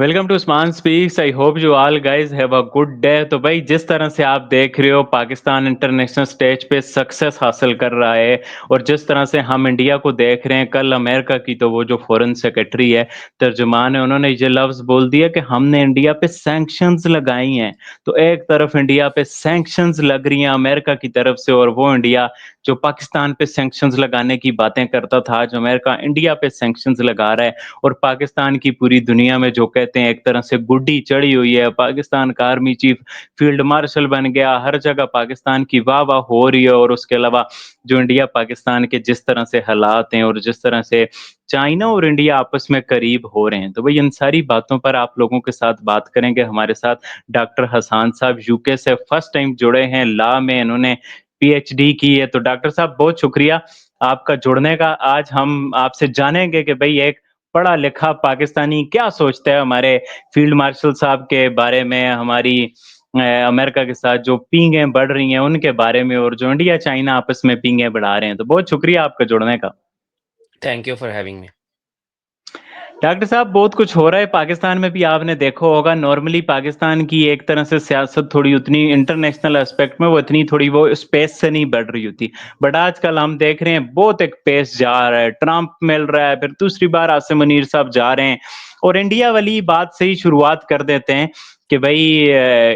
Welcome to स्मान speaks. I hope you all guys have a good day. तो भाई, जिस तरह से आप देख रहे हो पाकिस्तान इंटरनेशनल स्टेज पे सक्सेस हासिल कर रहा है, और जिस तरह से हम इंडिया को देख रहे हैं, कल अमेरिका की तो वो जो फॉरेन सेक्रेटरी है, तर्जुमान है, उन्होंने ये लफ्ज बोल दिया कि हमने इंडिया पे सैंक्शंस लगाई हैं। तो एक तरफ इंडिया पे सैंक्शंस लग रही हैं अमेरिका की तरफ से, और वो इंडिया जो पाकिस्तान पे सैंक्शंस लगाने की बातें करता था, आज अमेरिका इंडिया पे सैंक्शंस लगा रहा है। और पाकिस्तान की पूरी दुनिया में जो कहते हैं एक तरह से गुड्डी चढ़ी हुई है। पाकिस्तान का आर्मी चीफ फील्ड मार्शल बन गया, हर जगह पाकिस्तान की वाह वाह हो रही है। और उसके अलावा जो इंडिया पाकिस्तान के जिस तरह से हालात हैं, और जिस तरह से चाइना और इंडिया आपस में करीब हो रहे हैं, तो भाई इन सारी बातों पर आप लोगों के साथ बात करेंगे। हमारे साथ डॉक्टर हसान साहब यूके से फर्स्ट टाइम जुड़े हैं, लॉ में इन्होंने पीएचडी की है। तो डॉक्टर साहब, बहुत शुक्रिया आपका जुड़ने का। आज हम आपसे जानेंगे कि भाई एक पढ़ा लिखा पाकिस्तानी क्या सोचता है हमारे फील्ड मार्शल साहब के बारे में, हमारी अमेरिका के साथ जो पींगें बढ़ रही हैं उनके बारे में, और जो इंडिया चाइना आपस में पींगें बढ़ा रहे हैं। तो बहुत शुक्रिया आपका जुड़ने का। Thank you for having me. Doctor साहब, बहुत कुछ हो रहा है पाकिस्तान में भी, आपने देखा होगा। नॉर्मली पाकिस्तान की एक तरह से सियासत थोड़ी उतनी इंटरनेशनल एस्पेक्ट में वो इतनी थोड़ी वो स्पेस से नहीं बढ़ रही होती, बट आजकल हम देख रहे हैं बहुत एक पेस जा रहा है। ट्रंप मिल रहा है, फिर दूसरी बार आसिम मुनीर साहब जा रहे हैं। और इंडिया वाली बात से ही शुरुआत कर देते हैं कि भाई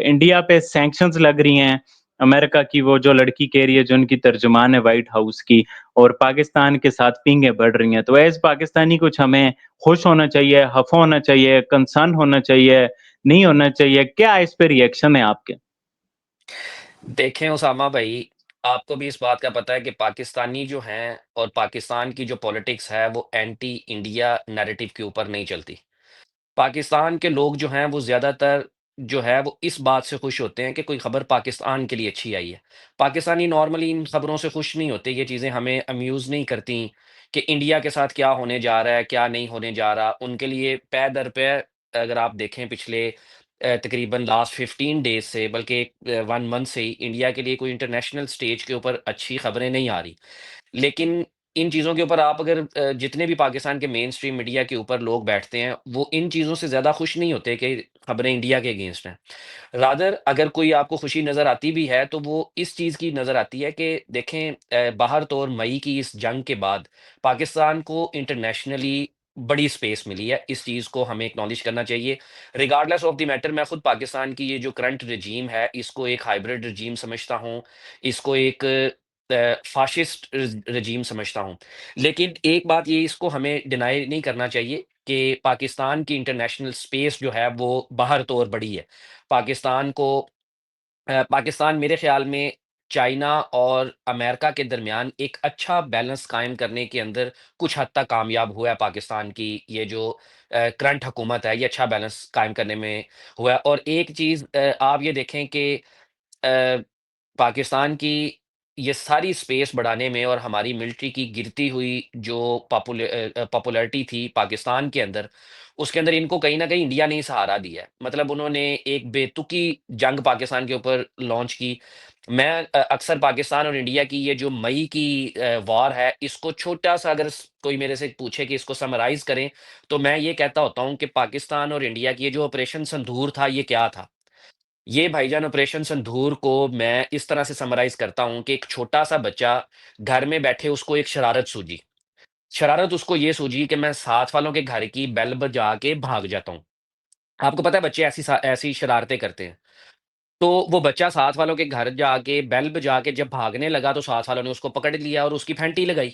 इंडिया पे सैंक्शंस लग रही हैं। अमेरिका की वो जो लड़की कह रही है, जो उनकी तर्जुमान है व्हाइट हाउस की, और पाकिस्तान के साथ पींगे बढ़ रही हैं। तो एज पाकिस्तानी कुछ हमें खुश होना चाहिए, हफ़ होना चाहिए, कंसर्न होना चाहिए, नहीं होना चाहिए? क्या इस पे रिएक्शन है आपके? देखें उसामा भाई, आपको भी इस बात का पता है कि पाकिस्तानी जो हैं और पाकिस्तान की जो पॉलिटिक्स है वो एंटी इंडिया नैरेटिव के ऊपर नहीं चलती। पाकिस्तान के लोग जो हैं वो ज़्यादातर जो है वो इस बात से खुश होते हैं कि कोई खबर पाकिस्तान के लिए अच्छी आई है। पाकिस्तानी नॉर्मली इन खबरों से खुश नहीं होते, ये चीज़ें हमें अम्यूज़ नहीं करती कि इंडिया के साथ क्या होने जा रहा है, क्या नहीं होने जा रहा। उनके लिए पै दर पे, अगर आप देखें पिछले तकरीबन लास्ट 15 डेज़ से, बल्कि 1 मंथ से ही इंडिया के लिए कोई इंटरनेशनल स्टेज के ऊपर अच्छी खबरें नहीं आ रही। लेकिन इन चीज़ों के ऊपर आप अगर जितने भी पाकिस्तान के मेन स्ट्रीम मीडिया के ऊपर लोग बैठते हैं, वो इन चीज़ों से ज़्यादा खुश नहीं होते कि खबरें इंडिया के अगेंस्ट हैं। रादर अगर कोई आपको खुशी नज़र आती भी है, तो वो इस चीज़ की नज़र आती है कि देखें, बाहर तौर मई की इस जंग के बाद पाकिस्तान को इंटरनेशनली बड़ी स्पेस मिली है। इस चीज़ को हमें एक्नॉलेज करना चाहिए। रिगार्डलेस ऑफ द मैटर, मैं खुद पाकिस्तान की ये जो करंट regime है, इसको एक हाइब्रिड regime समझता हूँ। इसको एक फाशिस्ट regime समझता हूँ। लेकिन एक बात ये, इसको हमें डिनाई नहीं करना चाहिए कि पाकिस्तान की इंटरनेशनल स्पेस जो है वो बाहर तो और बड़ी है। पाकिस्तान को पाकिस्तान मेरे ख़्याल में चाइना और अमेरिका के दरमियान एक अच्छा बैलेंस कायम करने के अंदर कुछ हद तक कामयाब हुआ है। पाकिस्तान की ये जो करंट हुकूमत है, ये अच्छा बैलेंस कायम करने में हुआ है। और एक चीज़ आप ये देखें कि अ, पाकिस्तान की ये सारी स्पेस बढ़ाने में और हमारी मिलिट्री की गिरती हुई जो पॉपुलैरिटी थी पाकिस्तान के अंदर, उसके अंदर इनको कहीं न कहीं इंडिया ने ही सहारा दिया है। मतलब उन्होंने एक बेतुकी जंग पाकिस्तान के ऊपर लॉन्च की। मैं अक्सर पाकिस्तान और इंडिया की ये जो मई की वॉर है, इसको छोटा-सा अगर कोई मेरे से पूछे कि इसको समराइज़ करें, तो मैं ये कहता होता हूँ कि पाकिस्तान और इंडिया की ये जो ऑपरेशन संदूर था, ये क्या था? ये भाईजान ऑपरेशन संदूर को मैं इस तरह से समराइज़ करता हूँ कि एक छोटा-सा बच्चा घर में बैठे उसको एक शरारत सूझी। शरारत उसको ये सूझी कि मैं साथ वालों के घर की बेल बजा के भाग जाता हूँ। आपको पता है बच्चे ऐसी शरारतें करते हैं। तो वो बच्चा साथ वालों के घर जाके बेल बजा के जब भागने लगा, तो साथ वालों ने उसको पकड़ लिया और उसकी फैंटी लगाई।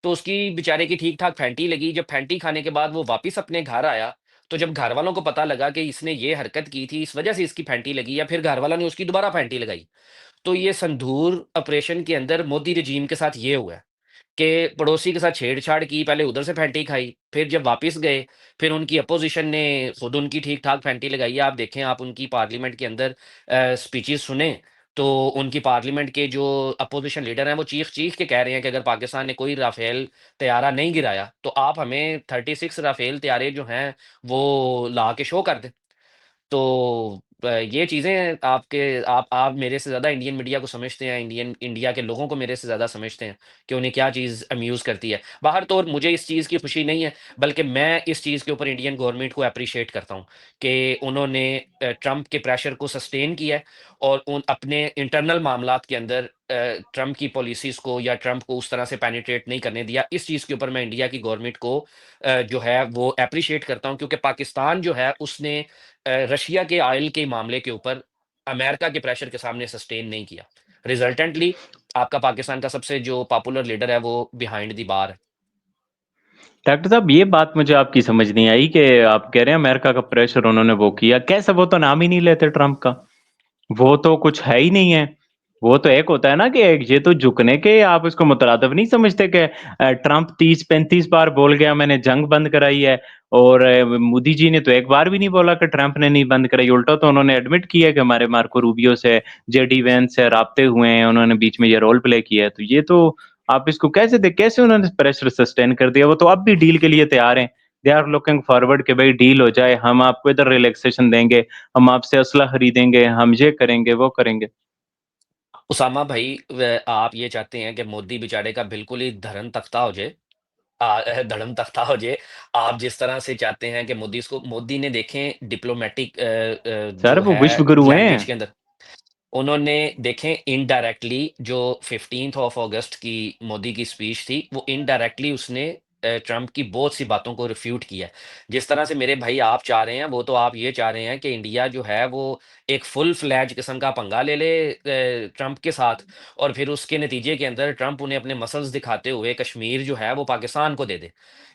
तो उसकी बेचारे की ठीक-ठाक फैंटी लगी। जब फैंटी खाने के बाद वो वापिस अपने घर आया, तो जब घरवालों को पता लगा कि इसने ये हरकत की थी, इस वजह से इसकी फैंटी लगी, या फिर घरवालों ने उसकी दोबारा फैंटी लगाई। तो ये संदूर ऑपरेशन के अंदर मोदी regime के साथ ये हुआ है कि पड़ोसी के साथ छेड़-छाड़ की, पहले उधर से फैंटी खाई, फिर जब वापिस गए, फिर उनकी अपोज़िशन ने खुद उनकी ठीक-ठाक फैंटी लगाई है। आप देखें, आप उनकी पार्लियामेंट के अंदर स्पीचेज़ सुनें, तो उनकी पार्लियामेंट के जो अपोज़िशन लीडर हैं, वो चीख-चीख के कह रहे हैं कि अगर पाकिस्तान ने कोई राफ़ेल तैयारा नहीं गिराया, तो आप हमें 36 राफ़ेल तैयारे जो हैं, वो ला के शो कर दें। तो ये चीज़ें आपके आप मेरे से ज़्यादा इंडियन मीडिया को समझते हैं, इंडिया के लोगों को मेरे से ज़्यादा समझते हैं कि उन्हें क्या चीज़ अम्यूज़ करती है। बाहर तो मुझे इस चीज़ की खुशी नहीं है, बल्कि मैं इस चीज़ के ऊपर इंडियन गवर्नमेंट को एप्रिशिएट करता हूँ कि उन्होंने ट्रंप के प्रेशर को सस्टेन किया है और उन अपने इंटरनल मामलात के अंदर ट्रंप की पॉलिसीज़ को या ट्रंप को उस तरह से पेनिट्रेट नहीं करने दिया। इस चीज़ के ऊपर मैं इंडिया की गवर्नमेंट को जो है वो एप्रिशिएट करता हूँ, क्योंकि पाकिस्तान जो है उसने रशिया के ऑयल के मामले के ऊपर अमेरिका के प्रेशर के सामने सस्टेन नहीं किया। रिजल्टेंटली आपका पाकिस्तान का सबसे जो पॉपुलर लीडर है वो बिहाइंड द बार है। डॉक्टर साहब ये बात मुझे आपकी समझ नहीं आई कि आप कह रहे हैं अमेरिका का प्रेशर उन्होंने वो किया, कैसे? वो तो नाम ही नहीं लेते ट्रंप का। वो तो कुछ है ही नहीं है। वो तो एक होता है ना कि ये तो झुकने के आप इसको मुतरादिफ नहीं समझते कि ट्रंप 30-35 बार बोल गया मैंने जंग बंद कराई है, और मोदी जी ने तो एक बार भी नहीं बोला कि ट्रंप ने नहीं बंद कराई। उल्टा तो उन्होंने एडमिट किया कि हमारे मार्को रूबियो से, जेडी वेंस से राब्ते हुए हैं, उन्होंने बीच में ये रोल प्ले किया है। तो ये तो आप इसको कैसे उन्होंने प्रेशर सस्टेन कर दिया? वो तो अब भी डील के लिए तैयार हैं। दे आर लुकिंग फॉरवर्ड कि भाई डील हो जाए, हम आपको इधर रिलैक्सेशन देंगे, हम आपसे असला खरीदेंगे, हम ये करेंगे, वो करेंगे। उसामा भाई, आप ये चाहते हैं कि मोदी बेचारे का बिल्कुल ही धर्म तख्ता हो जाए, धर्म तख्ता हो जाए। आप जिस तरह से चाहते हैं कि मोदी ने देखें डिप्लोमेटिक सर जो वो है विश्व गुरु हैं। लैंग्वेज के अंदर, उन्होंने देखें इनडायरेक्टली जो 15th ऑफ अगस्त की मोदी की स्पीच थी, वो इनडायरेक्टली उसने ट्रंप की बहुत सी बातों को रिफ्यूट किया है। जिस तरह से मेरे भाई आप चाह रहे हैं, वो तो आप ये चाह रहे हैं कि इंडिया जो है वो एक फुल फ्लैज किस्म का पंगा ले ले ट्रंप के साथ, और फिर उसके नतीजे के अंदर ट्रंप उन्हें अपने मसल्स दिखाते हुए कश्मीर जो है वो पाकिस्तान को दे दे,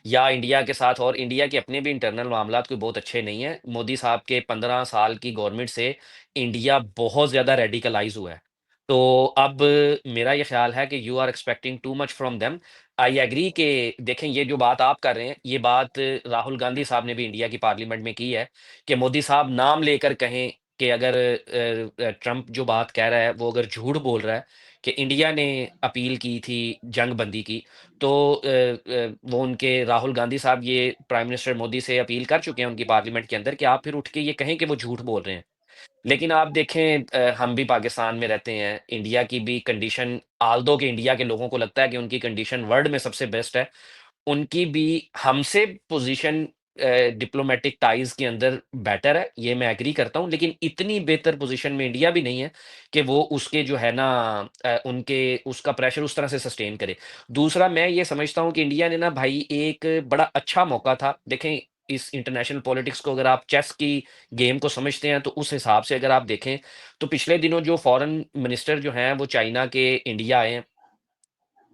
या इंडिया के साथ। और इंडिया के अपने भी इंटरनल मामलात कोई बहुत अच्छे नहीं है। मोदी साहब के 15 साल की गवर्नमेंट से इंडिया बहुत ज़्यादा रेडिकलाइज़ हुआ है। तो अब मेरा ये ख़्याल है कि you are expecting too much from them. I agree कि देखें, ये जो बात आप कर रहे हैं, ये बात राहुल गांधी साहब ने भी इंडिया की पार्लियामेंट में की है कि मोदी साहब नाम लेकर कहें कि अगर ट्रंप जो बात कह रहा है, वो अगर झूठ बोल रहा है कि इंडिया ने अपील की थी जंग बंदी की, तो वो उनके राहुल गांधी साहब ये प्राइम मिनिस्टर मोदी से अपील कर चुके हैं उनकी पार्लियामेंट के अंदर कि आप फिर उठ के ये कहें कि वो झूठ बोल रहे हैं। लेकिन आप देखें, हम भी पाकिस्तान में रहते हैं, इंडिया की भी कंडीशन, आल्दो कि इंडिया के लोगों को लगता है कि उनकी कंडीशन वर्ल्ड में सबसे बेस्ट है, उनकी भी हमसे पोज़ीशन डिप्लोमैटिक टाइज़ के अंदर बेटर है, ये मैं एग्री करता हूँ, लेकिन इतनी बेहतर पोज़ीशन में इंडिया भी नहीं है कि वो उसके जो है ना उनके उसका प्रेशर उस तरह से सस्टेन करे। दूसरा, मैं ये समझता हूँ कि इंडिया ने ना भाई एक बड़ा अच्छा मौका था। देखें, इस इंटरनेशनल पॉलिटिक्स को अगर आप चेस की गेम को समझते हैं, तो उस हिसाब से अगर आप देखें, तो पिछले दिनों जो फॉरेन मिनिस्टर जो हैं, वो चाइना के इंडिया आए हैं,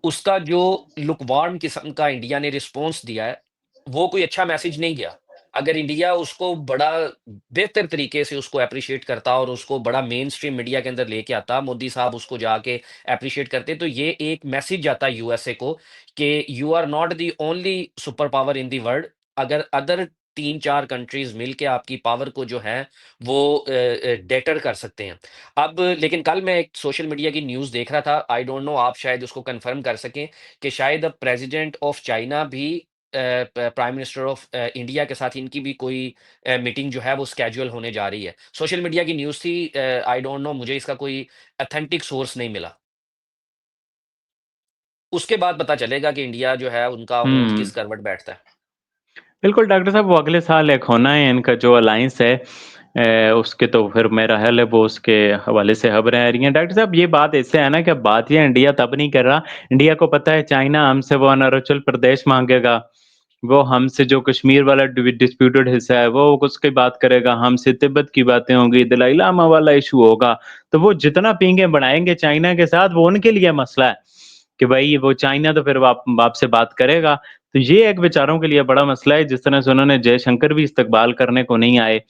उसका जो लुकवार्म किस्म का इंडिया ने रिस्पॉन्स दिया है, वो कोई अच्छा मैसेज नहीं गया। अगर इंडिया उसको बड़ा बेहतर तरीके से उसको एप्रिशिएट करता और उसको बड़ा मेन स्ट्रीम मीडिया के अंदर लेके आता, मोदी साहब उसको जाके एप्रिशिएट करते, तो ये एक मैसेज जाता यूएसए को कि you are not the only super power in the world. अगर अदर 3-4 कंट्रीज़ मिलके आपकी पावर को जो है वो डेटर कर सकते हैं। अब लेकिन कल मैं एक सोशल मीडिया की न्यूज़ देख रहा था, आई डोंट नो आप शायद उसको कन्फर्म कर सकें कि शायद अब प्रेसिडेंट ऑफ चाइना भी प्राइम मिनिस्टर ऑफ इंडिया के साथ इनकी भी कोई मीटिंग जो है वो स्केड्यूल होने जा रही है। सोशल मीडिया की न्यूज़ थी, आई डोंट नो, मुझे इसका कोई ऑथेंटिक सोर्स नहीं मिला। उसके बाद पता चलेगा कि इंडिया जो है उनका ऊँट हुँ। किस करवट बैठता है। बिल्कुल डॉक्टर साहब, वो अगले साल एक होना है इनका जो अलायंस है, उसके तो फिर मेरा ख़्याल है वो उसके हवाले से खबरें आ रही हैं। डॉक्टर साहब ये बात ऐसे है ना कि बात ये इंडिया तब नहीं कर रहा, इंडिया को पता है चाइना हमसे वो अरुणाचल प्रदेश माँगेगा, वो हमसे जो कश्मीर वाला डिस्प्यूटेड हिस्सा है वो उसकी बात करेगा, हमसे तिब्बत की बातें होंगी, दलाई लामा वाला इश्यू होगा। तो वो जितना पींगे बढ़ाएँगे चाइना के साथ, वो उनके लिए मसला है कि भाई वो चाइना तो फिर आपसे बात करेगा। तो ये एक बेचारों के लिए बड़ा मसला है, जिस तरह से उन्होंने जयशंकर भी इस्तकबाल करने को नहीं आए।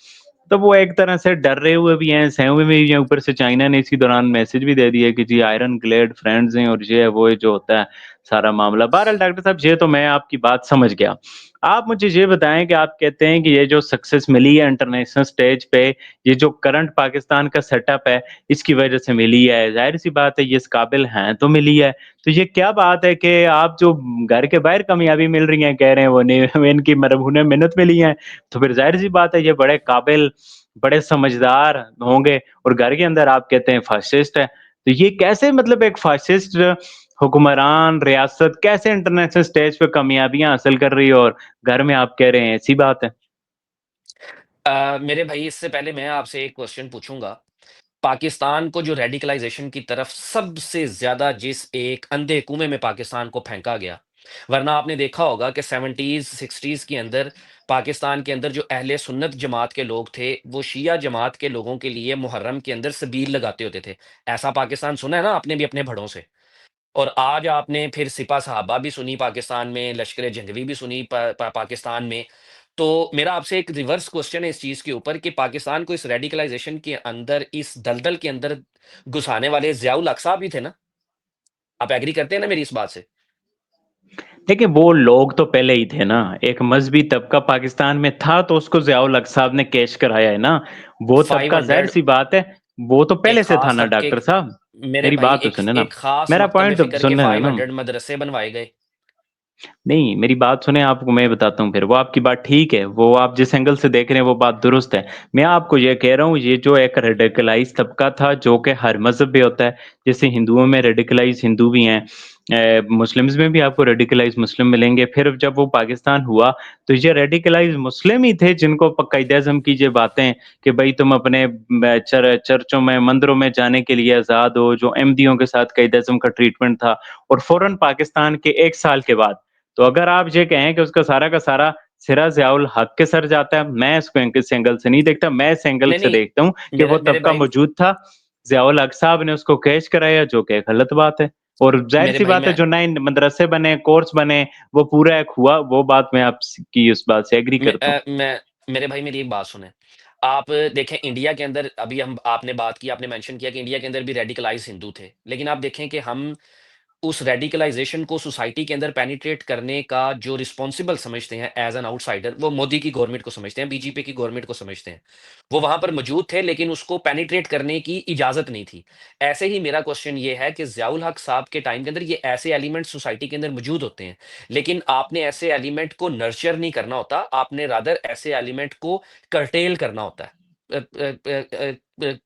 तो वो एक तरह से डरे हुए भी हैं, सहमे हुए भी हैं, ऊपर से चाइना ने इसी दौरान मैसेज भी दे दिया कि जी आयरन ग्लेड फ्रेंड्स हैं और ये है, वो है, जो होता है सारा मामला। बहरहाल डॉक्टर साहब ये तो मैं आपकी बात समझ गया। आप मुझे ये बताएँ कि आप कहते हैं कि ये जो सक्सेस मिली है इंटरनेशनल स्टेज पे, ये जो करंट पाकिस्तान का सेटअप है, इसकी वजह से मिली है। ज़ाहिर-सी बात है ये इस काबिल हैं तो मिली है। तो ये क्या बात है कि आप जो घर के बाहर कामयाबी मिल रही है, कह रहे हैं वो नहीं इनकी मरहूने मिन्नत मिली है, तो फिर ज़ाहिर-सी बात है ये बड़े काबिल बड़े समझदार होंगे और घर के अंदर आप कहते हैं फासिस्ट है। तो ये कैसे मतलब एक फासिस्ट हुक्मरान रियासत कैसे इंटरनेशनल स्टेज पे कामयाबियाँ हासिल कर रही है और घर में आप कह रहे हैं ऐसी बात है? मेरे भाई इससे पहले मैं आपसे एक क्वेश्चन पूछूँगा। पाकिस्तान को जो रेडिकलाइज़ेशन की तरफ सबसे ज़्यादा जिस एक अंधे कुएँ में पाकिस्तान को फेंका गया, वरना आपने देखा होगा कि 70s 60s के अंदर पाकिस्तान के अंदर जो अहले सुन्नत जमात के लोग थे, वो शिया जमात के लोगों के लिए मुहर्रम के अंदर सबील लगाते होते थे। ऐसा पाकिस्तान सुना है ना आपने भी अपने बड़ों से। और आज आपने फिर सिपा-सहाबा भी सुनी पाकिस्तान में, लश्कर-ए-जंगवी भी सुनी पाकिस्तान में। तो मेरा आपसे एक रिवर्स क्वेश्चन है इस चीज़ के ऊपर कि पाकिस्तान को इस रेडिकलाइज़ेशन के अंदर, इस दलदल के अंदर घुसाने वाले ज़िया-उल हक साहब ही थे ना? आप एग्री करते हैं ना मेरी इस बात से? देखिए, वो लोग तो पहले ही थे ना, एक मज़हबी तबका पाकिस्तान में था तो उसको ज़िया-उल हक साहब ने कैश कराया है ना। वो तबका 500 ज़ाहिर-सी बात है, वो तो एक पहले से था ख़ास ना तबके डॉक्टर साहब। मेरे मेरी भाई बात तो एक सुने ना, एक ख़ास मेरा मकतबे पॉइंट तो फ़िक्र के सुनने दें ना। 500 मदरसे बनवाए गए। नहीं, मेरी बात सुनें आपको मैं बताता हूँ फिर, वो आपकी बात ठीक है, वो आप जिस एंगल से देख रहे हैं वो बात दुरुस्त है। मैं आपको ये कह रहा हूँ ये जो एक रेडिकलाइज़ तबका था जो कि हर मज़हब में होता है, जैसे हिंदुओं में रेडिकलाइज़ हिंदू भी हैं, मुस्लिम्स में भी आपको रेडिकलाइज़ मुस्लिम मिलेंगे। फिर जब वो पाकिस्तान हुआ, तो ये रेडिकलाइज़ मुस्लिम ही थे जिनको कायदे-आज़म की ये बातें कि भई तुम अपने चर्चों में, मंदिरों में जाने के लिए आज़ाद हो, जो अहमदियों के साथ कायदे-आज़म का ट्रीटमेंट था और फ़ौरन पाकिस्तान के 1 साल के बाद तो अगर आप ये कहें कि उसका सारा का सारा सिरा ज़िया-उल हक के सर जाता है, मैं इसको इस एंगल से नहीं देखता, मैं इस एंगल नहीं, से नहीं, देखता हूँ कि वो मेरे मेरे तबका भाई मौजूद था, ज़िया-उल हक साहब ने उसको कैश कराया जो कि गलत बात है और मेरे ज़ाहिर-सी भाई बात है मैं जो नए मदरसे बने, कोर्स बने, वो पूरा एक हुआ, वो बात मैं आपकी उस बात से एग्री करता हूँ। मैं मेरे भाई मेरी एक बात सुनें। आप देखें इंडिया के अंदर अभी हम आपने बात की, आपने मेंशन किया कि इंडिया के अंदर भी रेडिकलाइज़ हिंदू थे। लेकिन आप देखें कि हम उस रेडिकलाइज़ेशन को सोसाइटी के अंदर पेनिट्रेट करने का जो रिस्पॉन्सिबल समझते हैं एज़ एन आउटसाइडर, वो मोदी की गवर्नमेंट को समझते हैं, बीजेपी की गवर्नमेंट को समझते हैं। वो वहाँ पर मौजूद थे लेकिन उसको पेनिट्रेट करने की इजाज़त नहीं थी। ऐसे ही मेरा क्वेश्चन ये है कि ज़ियाउल हक साहब के टाइम के अंदर ये ऐसे एलिमेंट्स सोसाइटी के अंदर मौजूद होते हैं, लेकिन आपने ऐसे एलिमेंट को नर्चर नहीं करना होता, आपने रादर ऐसे एलिमेंट को कर्टेल करना होता है।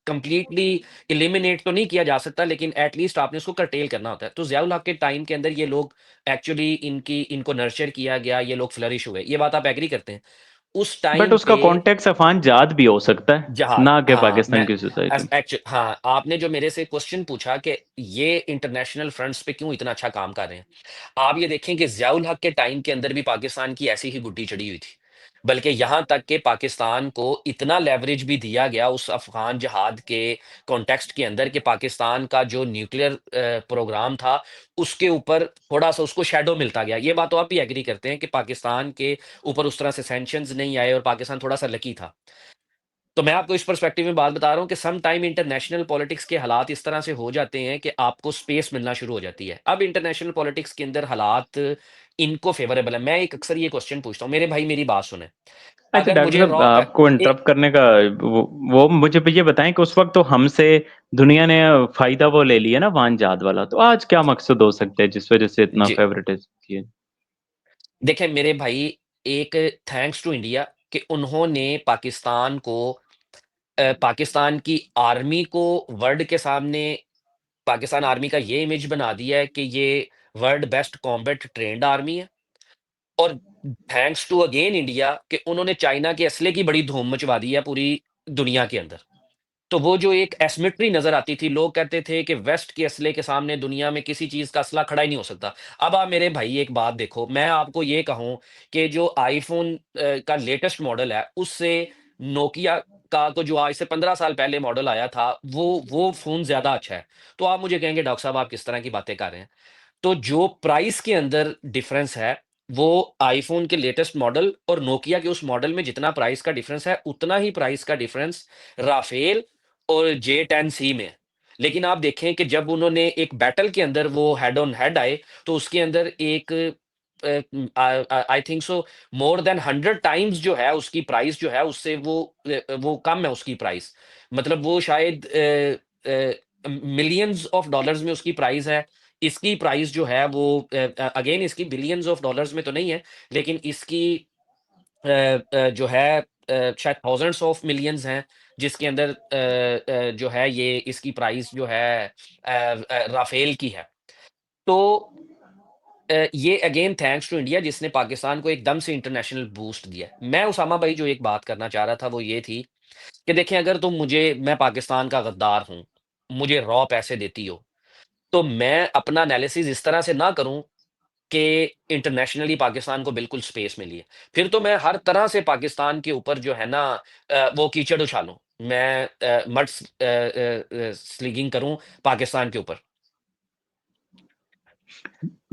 कंप्लीटली एलिमिनेट तो नहीं किया जा सकता लेकिन एट लीस्ट आपने उसको कर्टेल करना होता है। तो ज़ियाउल हक के टाइम के अंदर ये लोग एक्चुअली इनको नर्चर किया गया, ये लोग फ्लरिश हुए। ये बात आप एग्री करते हैं? उस बट टाइम उसका पे कॉन्टेक्स्ट अफ़ान जात भी हो सकता है, जहाँ ना कि हाँ, पाकिस्तान की सोसाइटी में। हाँ, आपने जो मेरे से क्वेश्चन पूछा कि ये इंटरनेशनल फ्रंट्स पे क्यों इतना अच्छा काम कर रहे हैं? आप ये देखें कि ज़ियाउल हक के टाइम के अंदर भी पाकिस्तान की ऐसी ही गुड्डी चढ़ी हुई थी। बल्कि यहाँ तक कि पाकिस्तान को इतना लेवरेज भी दिया गया उस अफ़गान जहाद के कॉन्टेक्स्ट के अंदर कि पाकिस्तान का जो न्यूक्लियर प्रोग्राम था, उसके ऊपर थोड़ा-सा उसको शैडो मिलता गया। ये बात तो आप भी एग्री करते हैं कि पाकिस्तान के ऊपर उस तरह से सैंक्शंस नहीं आए और पाकिस्तान थोड़ा-सा लकी था। तो मैं आपको इस पर्सपेक्टिव में बात बता रहा हूँ कि सम टाइम इंटरनेशनल पॉलिटिक्स के हालात इस तरह से हो जाते हैं कि आपको स्पेस मिलना शुरू हो जाती है। अब इंटरनेशनल पॉलिटिक्स के अंदर हालात इनको फेवरेबल है। मैं एक अक्सर ये क्वेश्चन पूछता हूँ, मेरे भाई मेरी बात सुनें। अच्छा अगर डॉक्टर मुझे साहब रॉ प आपको ए इंटरप्ट करने का वो मुझे ये बताएँ कि उस वक़्त तो हमसे दुनिया ने फ़ायदा वो ले लिया ना वान जहाद वाला, तो आज क्या मकसद हो सकता है जिस वज़ह से इतना जी, फ़ेवरेटिज़्म किए? देखें मेरे भाई एक थैंक्स टू इंडिया कि उन्होंने पाकिस्तान को पाकिस्तान की आर्मी को वर्ल्ड के सामने पाकिस्तान आर्मी का ये इमेज बना दिया है कि ये world best combat trained army है। और थैंक्स टू अगेन इंडिया कि उन्होंने चाइना के असले की बड़ी धूम मचवा दी है पूरी दुनिया के अंदर। तो वो जो एक एसिमेट्री नज़र आती थी, लोग कहते थे कि वेस्ट के असले के सामने दुनिया में किसी चीज़ का असला खड़ा ही नहीं हो सकता। अब आप मेरे भाई एक बात देखो, मैं आपको ये कहूँ कि जो आईफ़ोन का लेटेस्ट मॉडल है, उससे नोकिया का को जो आज से 15 साल पहले मॉडल आया था, वो फ़ोन ज़्यादा अच्छा है। तो आप मुझे कहेंगे डॉक्टर साहब आप किस तरह की बातें कर रहे हैं? तो जो प्राइस के अंदर डिफरेंस है, वो आईफ़ोन के लेटेस्ट मॉडल और नोकिया के उस मॉडल में जितना प्राइस का डिफरेंस है, उतना ही प्राइस का डिफरेंस राफ़ेल और जे10 सी में है। लेकिन आप देखें कि जब उन्होंने एक बैटल के अंदर वो हेड ऑन हेड आए, तो उसके अंदर एक I think so more than 100 times जो है उसकी प्राइस जो है उससे वो कम है उसकी प्राइस। मतलब वो शायद मिलियंस ऑफ डॉलर्स में उसकी प्राइस है। इसकी प्राइस जो है वो अगेन इसकी बिलियंस ऑफ डॉलर्स में तो नहीं है, लेकिन इसकी जो है शायद थाउज़ेंड्स ऑफ मिलियंस हैं, जिसके अंदर जो है ये इसकी प्राइस जो है राफेल की है। तो ये अगेन थैंक्स टू इंडिया जिसने पाकिस्तान को एकदम से इंटरनेशनल बूस्ट दिया है। मैं उसामा भाई जो एक बात करना चाह रहा था वो ये थी कि देखिए अगर तुम मुझे मैं पाकिस्तान का गद्दार हूँ, मुझे रॉ पैसे देती हो, तो मैं अपना एनालिसिस इस तरह से ना करूँ कि इंटरनेशनली पाकिस्तान को बिल्कुल स्पेस मिली है। फिर तो मैं हर तरह से पाकिस्तान के ऊपर जो है ना वो कीचड़ उछालूँ। मैं स्लिंगिंग करूँ पाकिस्तान के ऊपर।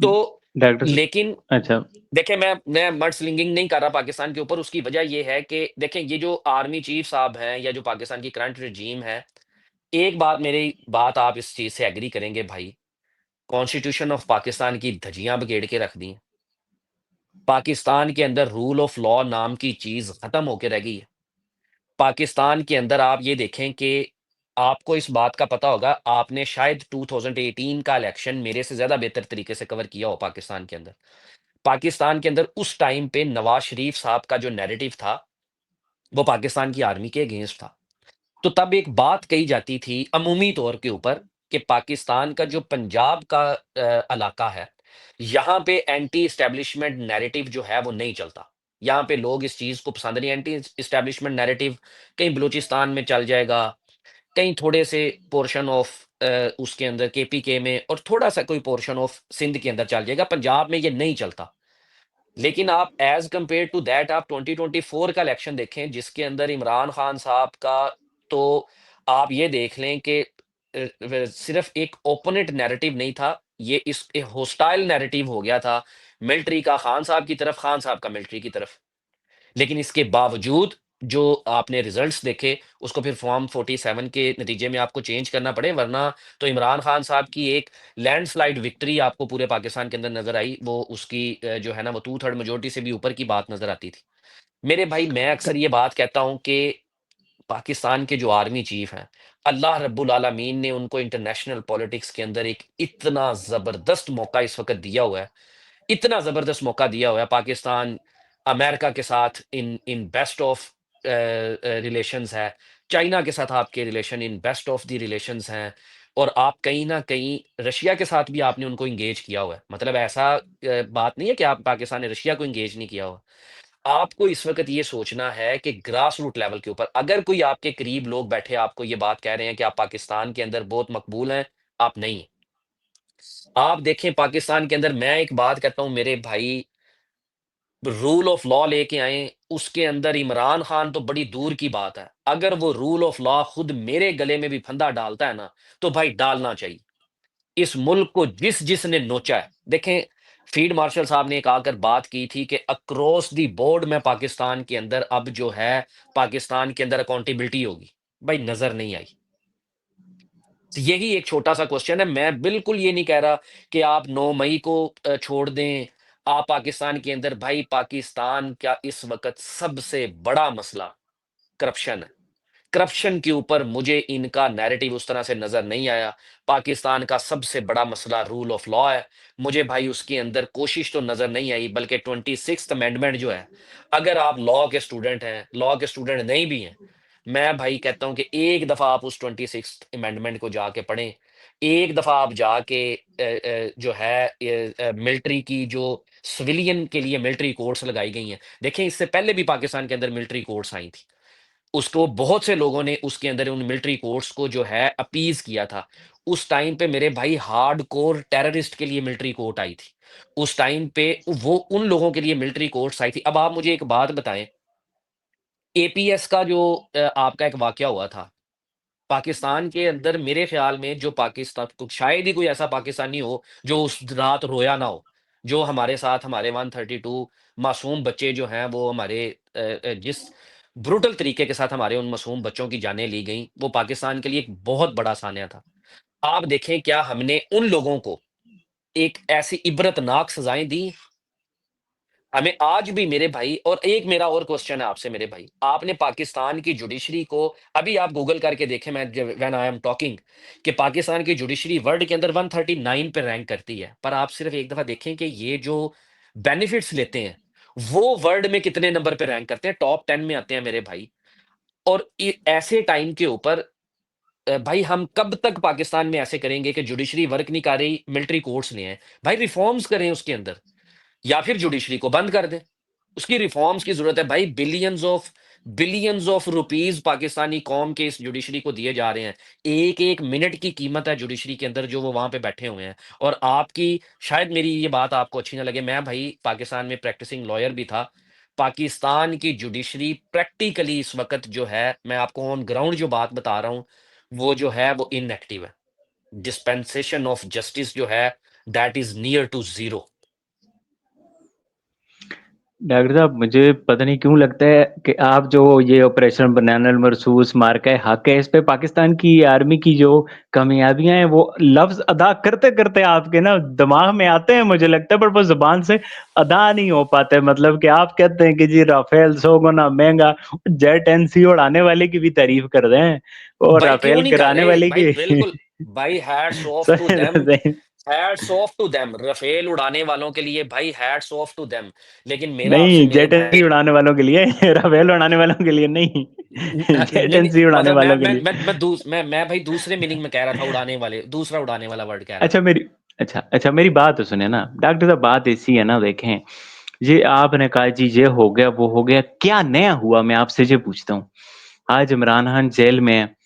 तो डॉक्टर। लेकिन अच्छा। देखिए मैं मड स्लिंगिंग नहीं कर रहा पाकिस्तान के ऊपर, उसकी वजह ये है कि देखें ये जो आर्मी चीफ साहब हैं या जो पाकिस्तान की करंट regime है, एक बात मेरी बात आप इस चीज़ से एग्री करेंगे भाई, कॉन्स्टिट्यूशन ऑफ पाकिस्तान की धज्जियाँ बिखेर के रख दी हैं। पाकिस्तान के अंदर रूल ऑफ लॉ नाम की चीज़ खत्म होके रह गई है। पाकिस्तान के अंदर आप ये देखें कि आपको इस बात का पता होगा, आपने शायद 2018 का इलेक्शन मेरे से ज़्यादा बेहतर तरीके से कवर किया हो पाकिस्तान के अंदर। पाकिस्तान के अंदर उस टाइम पे नवाज़ शरीफ साहब का जो नैरेटिव था, वो पाकिस्तान की आर्मी के अगेंस्ट था। तो तब एक बात कही जाती थी अमूमी तौर के ऊपर कि पाकिस्तान का जो पंजाब का इलाका है, यहाँ पे एंटी एस्टेब्लिशमेंट नैरेटिव जो है वो नहीं चलता। यहाँ पे लोग इस चीज़ को पसंद नहीं, एंटी एस्टेब्लिशमेंट नैरेटिव कहीं बलूचिस्तान में चल जाएगा, कहीं थोड़े से पोर्शन ऑफ उसके अंदर केपीके में और थोड़ा-सा कोई पोर्शन ऑफ सिंध के अंदर चल जाएगा, पंजाब में ये नहीं चलता। लेकिन आप एज़ कंपेयर टू दैट आप 2024 का इलेक्शन देखें जिसके अंदर इमरान खान साहब का तो आप ये देख लें कि सिर्फ एक ओपोनेंट नैरेटिव नहीं था, ये इस होस्टाइल नैरेटिव हो गया था, मिलिट्री का खान साहब की तरफ, खान साहब का मिलिट्री की तरफ। लेकिन इसके बावजूद जो आपने रिजल्ट्स देखे, उसको फिर फॉर्म 47 के नतीजे में आपको चेंज करना पड़े, वरना तो इमरान खान साहब की एक लैंडस्लाइड विक्ट्री आपको पूरे पाकिस्तान के अंदर नज़र आई। वो उसकी जो है ना वो 2/3 मेजॉरिटी से भी ऊपर की बात नज़र आती थी। मेरे भाई मैं अक्सर ये बात कहता हूँ कि पाकिस्तान के जो आर्मी चीफ हैं, अल्लाह रब्बुल आलमीन ने उनको इंटरनेशनल पॉलिटिक्स के अंदर एक इतना ज़बरदस्त मौका इस वक़्त दिया हुआ है, इतना ज़बरदस्त मौका दिया हुआ है। पाकिस्तान अमेरिका के साथ इन इन बेस्ट ऑफ रिलेशंस है, चाइना के साथ आपके relation in best of the relations हैं और आप कहीं न कहीं रशिया के साथ भी आपने उनको एंगेज किया हुआ है। मतलब ऐसा बात नहीं है कि आप पाकिस्तान ने रशिया को एंगेज नहीं किया हुआ। आपको इस वक़्त ये सोचना है कि ग्रास रूट लेवल के ऊपर अगर कोई आपके करीब लोग बैठे आपको ये बात कह रहे हैं कि आप पाकिस्तान के अंदर बहुत मकबूल हैं, आप नहीं। आप देखें पाकिस्तान के अंदर मैं एक बात कहता हूँ मेरे भाई, रूल ऑफ लॉ लेके आएँ, उसके अंदर इमरान खान तो बड़ी दूर की बात है। अगर वो रूल ऑफ लॉ खुद मेरे गले में भी फंदा डालता है ना, तो भाई डालना चाहिए। इस मुल्क को जिसने नोचा है, देखें फील्ड मार्शल साहब ने एक आकर बात की थी कि अक्रॉस द बोर्ड में पाकिस्तान के अंदर अब जो है, पाकिस्तान के अंदर अकाउंटेबिलिटी होगी। भाई नज़र नहीं आई। तो यही एक छोटा-सा क्वेश्चन है। मैं बिल्कुल ये नहीं कह रहा कि आप 9 मई को छोड़ दें। आप पाकिस्तान के अंदर भाई पाकिस्तान का इस वक़्त सबसे बड़ा मसला करप्शन है। करप्शन के ऊपर मुझे इनका नैरेटिव उस तरह से नज़र नहीं आया। पाकिस्तान का सबसे बड़ा मसला रूल ऑफ लॉ है। मुझे भाई उसके अंदर कोशिश तो नज़र नहीं आई बल्कि 26th अमेंडमेंट जो है, अगर आप लॉ के स्टूडेंट हैं, लॉ के स्टूडेंट नहीं भी हैं, मैं भाई कहता हूँ कि एक दफ़ा आप उस 26th अमेंडमेंट को जाके पढ़ें। एक दफ़ा आप जाके जो है मिलिट्री की जो सिविलियन के लिए मिलिट्री कोर्ट्स लगाई गई हैं। देखें इससे पहले भी पाकिस्तान के अंदर मिलिट्री कोर्ट्स आई थी। उसको बहुत से लोगों ने उसके अंदर उन मिलिट्री कोर्ट्स को जो है अपीज़ किया था। उस टाइम पे मेरे भाई हार्डकोर टेररिस्ट के लिए मिलिट्री कोर्ट आई थी। उस टाइम पे वो उन लोगों के लिए मिलिट्री कोर्ट्स आई थी। अब आप मुझे एक बात बताएँ, एपीएस का जो आपका एक वाकया हुआ था, पाकिस्तान के अंदर मेरे ख़्याल में जो पाकिस्तान को शायद ही कोई ऐसा पाकिस्तानी हो, जो उस रात रोया ना हो। जो हमारे साथ हमारे 132 मासूम बच्चे जो हैं वो हमारे जिस ब्रूटल तरीके के साथ हमारे उन मासूम बच्चों की जानें ली गईं, वो पाकिस्तान के लिए एक बहुत बड़ा सान्या था। आप देखें क्या हमने उन लोगों को एक ऐसी इबरतनाक सज़ाएँ दी? हमें आज भी मेरे भाई और एक मेरा और क्वेश्चन है आपसे मेरे भाई, आपने पाकिस्तान की जुडिशरी को अभी आप गूगल करके देखें मैं जब व्हेन आई एम टॉकिंग कि पाकिस्तान की जुडिशरी वर्ल्ड के अंदर 139 पे रैंक करती है। पर आप सिर्फ एक दफ़ा देखें कि ये जो बेनिफिट्स लेते हैं, वो वर्ल्ड में कितने नंबर पे रैंक करते हैं? टॉप 10 में आते हैं मेरे भाई। और ऐसे टाइम के ऊपर भाई हम कब तक पाकिस्तान में ऐसे करेंगे कि जुडिशरी वर्क नहीं कर रही, मिलिट्री कोर्ट्स नहीं है। भाई रिफॉर्म्स करें उसके अंदर, या फिर जुडिशरी को बंद कर दें। उसकी रिफॉर्म्स की जरूरत है भाई। बिलियंस ऑफ रुपीस पाकिस्तानी कौम के इस जुडिशरी को दिए जा रहे हैं। एक एक मिनट की कीमत है जुडिशरी के अंदर, जो वो वहां पे बैठे हुए हैं। और आपकी, शायद मेरी ये बात आपको अच्छी ना लगे, मैं भाई पाकिस्तान में प्रैक्टिसिंग लॉयर भी था। पाकिस्तान की जुडिशरी प्रैक्टिकली इस वक्त जो है, मैं आपको ऑन ग्राउंड जो बात बता रहा हूं, वो जो है वो इनएक्टिव है। डिस्पेंसेशन ऑफ जस्टिस जो है, that is near to zero. Doctor साहब, मुझे पता नहीं क्यों लगता है कि आप जो ये ऑपरेशन बनाना मरसूस मार्का हक है, इस पे पाकिस्तान की आर्मी की जो कामयाबियां हैं वो लफ्ज अदा करते करते आपके ना दिमाग में आते हैं, मुझे लगता है, पर वो जुबान से अदा नहीं हो पाते। मतलब कि आप कहते हैं कि जी राफेल 100 गुना महंगा, जेट एनसी उड़ाने वाले की भी तारीफ कर रहे हैं और भाई क्यों राफेल नहीं कर गिराने रहे वाले भाई? की। बिल्कुल। भाई हैट्स ऑफ टू सही देम। सही। Hats off to them Rafale उड़ाने वालों के लिए भाई, हैट्स ऑफ टू देम। लेकिन मेरा आपसे नहीं, मेरे जेट एनसी भाई, उड़ाने वालों के लिए। राफेल उड़ाने वालों के लिए नहीं। जेट नहीं नहीं, एनसी उड़ाने मतलब वालों के लिए। मैं भाई दूसरे मीनिंग में कह रहा था, उड़ाने वाले, दूसरा उड़ाने वाला वर्ड कह रहा अच्छा था। मेरी अच्छा अच्छा मेरी बात तो सुने ना डॉक्टर साहब, बात ऐसी है ना, देखें, ये आपने कहा जी ये हो गया वो हो गया, क्या नया हुआ, मैं आपसे ये पूछता हूँ। आज इमरान खान जेल में है,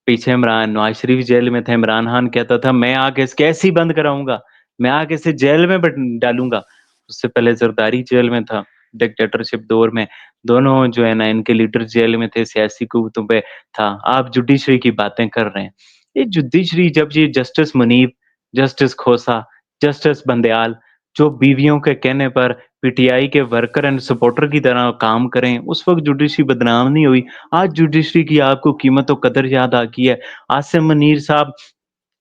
पीछे इमरान नवाज शरीफ जेल में थे, इमरान खान कहता था मैं आके इसके ऐसे ही बंद कराऊंगा, मैं आके इसे जेल में डालूंगा। उससे पहले जरदारी जेल में था, डिक्टेटरशिप दौर में। दोनों जो है ना इनके लीडर जेल में थे, सियासी कुवतों पे था। आप जुडिशरी की बातें कर रहे हैं। ये जुडिशरी, जब ये जस्टिस मुनीब, जस्टिस खोसा, जस्टिस बंदयाल, जो बीवियों के कहने पर पीटीआई के वर्कर एंड सपोर्टर की तरह काम करें, उस वक्त जुडिशरी बदनाम नहीं हुई। आज जुडिशरी की आपको कीमत और कदर याद आ गई है। आसिम मुनीर साहब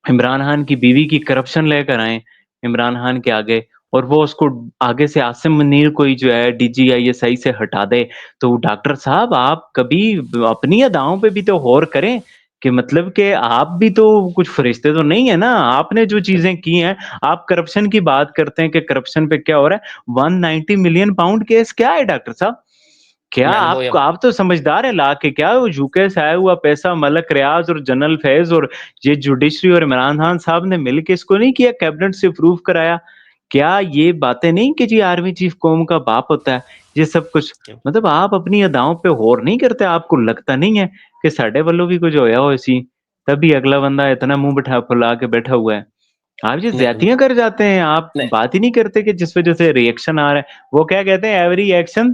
इमरान खान की बीवी की करप्शन लेकर आए इमरान खान के आगे, और वो उसको आगे से आसिम मुनीर को ही जो है डीजीआईएसआई से हटा दे। तो डॉक्टर साहब, आप कभी अपनी अदाओं पे भी तो गौर करें कि मतलब कि आप भी तो कुछ फरिश्ते तो नहीं है ना। आपने जो चीजें की हैं, आप करप्शन की बात करते हैं कि करप्शन पे क्या हो रहा है। 190 मिलियन पाउंड केस क्या है डॉक्टर साहब? क्या मैंने वो आप तो समझदार है, ला के क्या वो यूके से आया हुआ पैसा मलक रियाज और जनरल फैज और ये जुडिशरी और इमरान खान साहब ने मिलके इसको नहीं किया, कैबिनेट से अप्रूव कराया? क्या ये बातें नहीं कि जी आर्मी चीफ कौम का बाप होता है, ये सब कुछ? मतलब आप अपनी अदाओं पे गौर नहीं करते? आपको लगता नहीं है कि साडे वालों भी कुछ होया हो इसी, तभी अगला बंदा इतना मुंह बिठा फुला के बैठा हुआ है? आप ये नहीं ज्यादतियां कर जाते हैं, आप नहीं, बात ही नहीं करते कि जिस वजह से रिएक्शन आ रहा है। वो क्या कहते हैं, एवरी एक्शन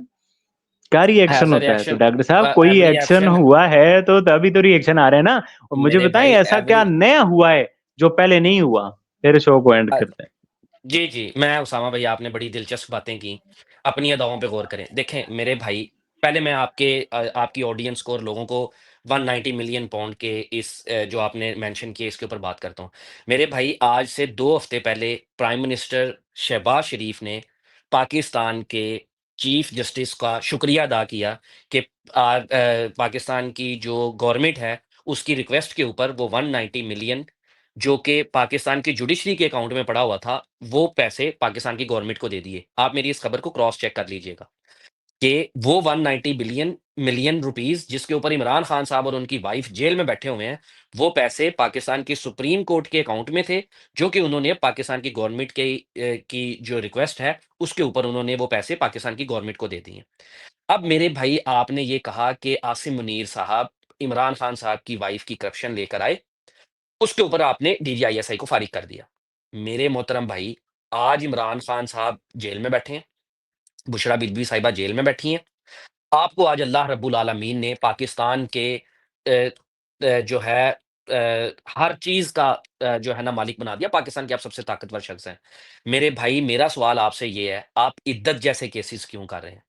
का रिएक्शन हैज अ होता है। तो रिएक्शन। डॉक्टर साहब, कोई एवरी एक्शन एक्शन। हुआ है तो तभी तो रिएक्शन आ रहे हैं ना। और मुझे मेरे बताएं भाई ऐसा क्या एवरी, नया हुआ है जो पहले नहीं हुआ? फिर शो को एंड करते हैं। जी, जी। मैं उसामा भाई, आपने बड़ी दिलचस्प बातें की। अपनी अदाओं पे गौर करें। देखें मेरे भाई, पहले मैं आपकी ऑडियंस को और लोगों को 190 मिलियन पाउंड के इस जो आपने मेंशन किए इसके ऊपर बात करता हूँ। मेरे भाई, आज से 2 हफ्ते पहले प्राइम मिनिस्टर शहबाज शरीफ ने पाकिस्तान के चीफ जस्टिस का शुक्रिया अदा किया कि पाकिस्तान की जो गवर्नमेंट है, उसकी रिक्वेस्ट के ऊपर वो 190 मिलियन, जो कि पाकिस्तान की जुडिशरी के अकाउंट में पड़ा हुआ था, वो पैसे पाकिस्तान की गवर्नमेंट को दे दिए। आप मेरी इस खबर को क्रॉस चेक कर लीजिएगा कि वो 190 बिलियन मिलियन रुपीस, जिसके ऊपर इमरान खान साहब और उनकी वाइफ जेल में बैठे हुए हैं, वो पैसे पाकिस्तान की सुप्रीम कोर्ट के अकाउंट में थे, जो कि उन्होंने पाकिस्तान की गवर्नमेंट की जो रिक्वेस्ट है, उसके ऊपर उन्होंने वो पैसे पाकिस्तान की गवर्नमेंट को दे दिए। अब मेरे भाई, आपने ये कहा कि आसिम मुनीर साहब इमरान खान साहब की वाइफ की करप्शन लेकर आए, उसके ऊपर आपने डीजीआईएसआई को फारिग कर दिया। मेरे मोहतरम भाई, आज इमरान खान साहब जेल में बैठे हैं, बुशरा बीबी साहिबा जेल में बैठी हैं। आपको आज अल्लाह रब्बुल आलमीन ने पाकिस्तान के जो है हर चीज़ का जो है ना मालिक बना दिया। पाकिस्तान के आप सबसे ताकतवर शख्स हैं। मेरे भाई, मेरा सवाल आपसे ये है, आप इद्दत जैसे केसेस क्यों कर रहे हैं?